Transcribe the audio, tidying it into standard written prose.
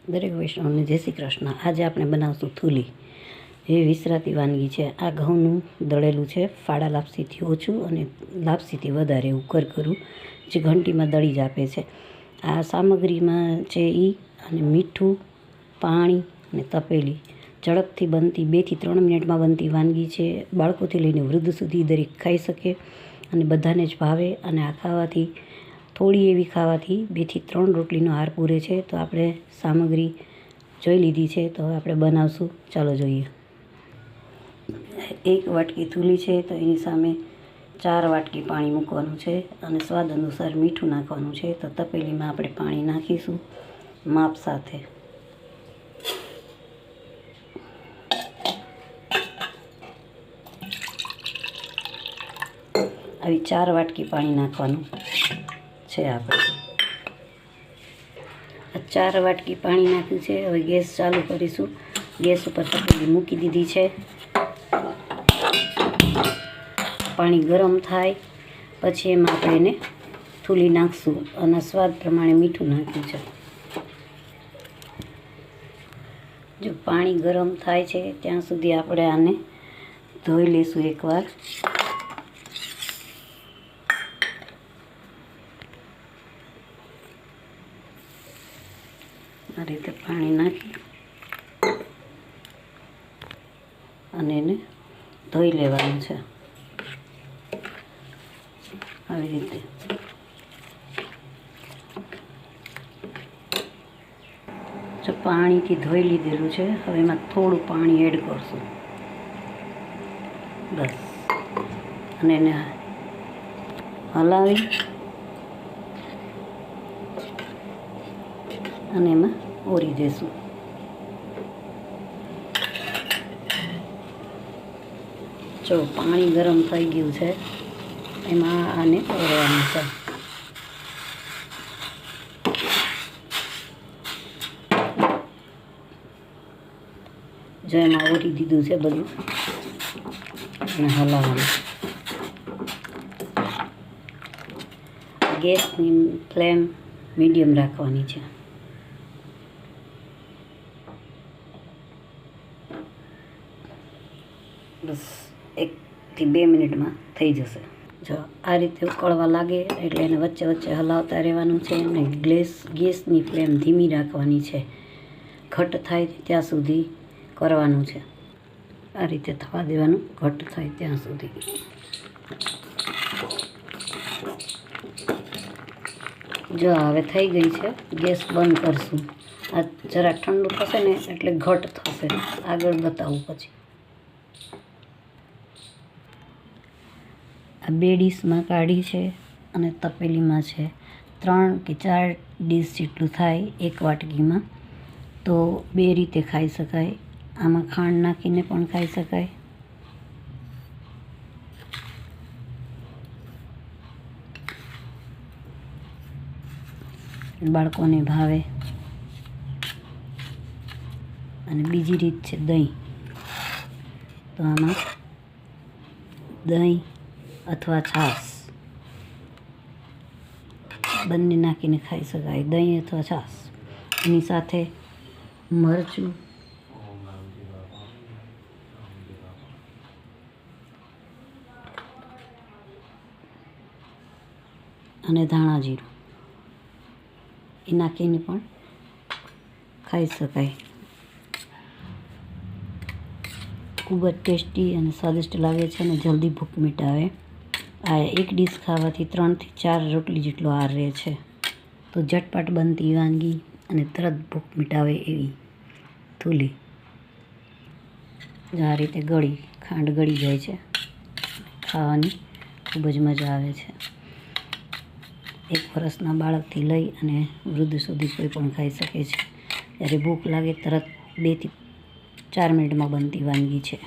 દરેક વૈષ્ણવને જય શ્રી કૃષ્ણ। આજે આપણે બનાવશું થૂલી। એ વિસરાતી વાનગી છે। આ ઘઉંનું દળેલું છે, ફાડા લાપસીથી ઓછું અને લાપસીથી વધારે એવું કરકરું, જે ઘંટીમાં દળી જ આપે છે। આ સામગ્રીમાં છે અને મીઠું, પાણી અને તપેલી। ઝડપથી બનતી 2 થી 3 મિનિટમાં બનતી વાનગી છે। બાળકોથી લઈને વૃદ્ધ સુધી દરેક ખાઈ શકે અને બધાને જ ભાવે। અને આ ખાવાથી થોડી એવી ખાવાથી 2 થી 3 રોટલીનો આહાર પૂરે છે। તો આપણે સામગ્રી જોઈ લીધી છે, તો હવે આપણે બનાવશું। ચાલો જોઈએ। 1 વાટકી થૂલી છે, તો એની સામે 4 વાટકી પાણી મૂકવાનું છે અને સ્વાદ અનુસાર મીઠું નાખવાનું છે। તો તપેલીમાં આપણે પાણી નાખીશું માપ સાથે। આવી 4 વાટકી પાણી નાખવાનું છે આપણે। 4 વાટકી પાણી નાખ્યું છે। હવે ગેસ ચાલુ કરીશું। ગેસ ઉપર તપેલી મૂકી દીધી છે। પાણી ગરમ થાય પછી એમાં આપણે એને થૂલી નાખશું અને સ્વાદ પ્રમાણે મીઠું નાખ્યું છે। જો પાણી ગરમ થાય છે ત્યાં સુધી આપણે આને ધોઈ લઈશું એકવાર। આ રીતે પાણી નાખી અને એને ધોઈ લેવાનું છે। આવી રીતે જો પાણીથી ધોઈ લીધેલું છે। હવે એમાં થોડું પાણી એડ કરશું બસ, અને એને હલાવી અને એમાં ઓરી દેશું। જો પાણી ગરમ થઈ ગયું છે, એમાં આને ઓરવાનું છે। જો એમાં ઓરી દીધું છે બધું અને હલાવવાનું। ગેસની ફ્લેમ મીડિયમ રાખવાની છે। બસ 1 થી 2 મિનિટમાં થઈ જશે। જો આ રીતે ઉકળવા લાગે એટલે એને વચ્ચે વચ્ચે હલાવતા રહેવાનું છે અને ગેસની ફ્લેમ ધીમી રાખવાની છે। ઘટ થાય ત્યાં સુધી કરવાનું છે। આ રીતે થવા દેવાનું, ઘટ થાય ત્યાં સુધી। જો હવે થઈ ગઈ છે, ગેસ બંધ કરશું। આ જરા ઠંડુ થશે ને એટલે ઘટ થશે। આગળ બતાવું પછી। આ 2 ડીશમાં કાઢી છે અને તપેલીમાં છે। 3 કે 4 ડીશ જેટલું થાય 1 વાટકીમાં। તો 2 રીતે ખાઈ શકાય। આમાં ખાંડ નાખીને પણ ખાઈ શકાય, બાળકોને ભાવે। અને બીજી રીત છે દહીં। તો આમાં દહીં અથવા છાશ બંને નાખીને ખાઈ શકાય। દહીં અથવા છાશ, એની સાથે મરચું અને ધાણા જીરું એ નાખીને પણ ખાઈ શકાય। ખૂબ જ ટેસ્ટી અને સ્વાદિષ્ટ લાગે છે અને જલ્દી ભૂખ મિટાવે। આ 1 ડીશ ખાવાથી 3 થી 4 રોટલી જેટલો આહાર રહે છે। તો ઝટપટ બનતી વાનગી અને તરત ભૂખ મિટાવે એવી થૂલી। આ રીતે ખાંડ ગળી જાય છે, ખાવાની ખૂબ જ મજા આવે છે। 1 વર્ષના બાળકથી લઈ અને વૃદ્ધ સુધી કોઈ પણ ખાઈ શકે છે। જ્યારે ભૂખ લાગે તરત 2 થી 4 મિનિટમાં બનતી વાનગી છે।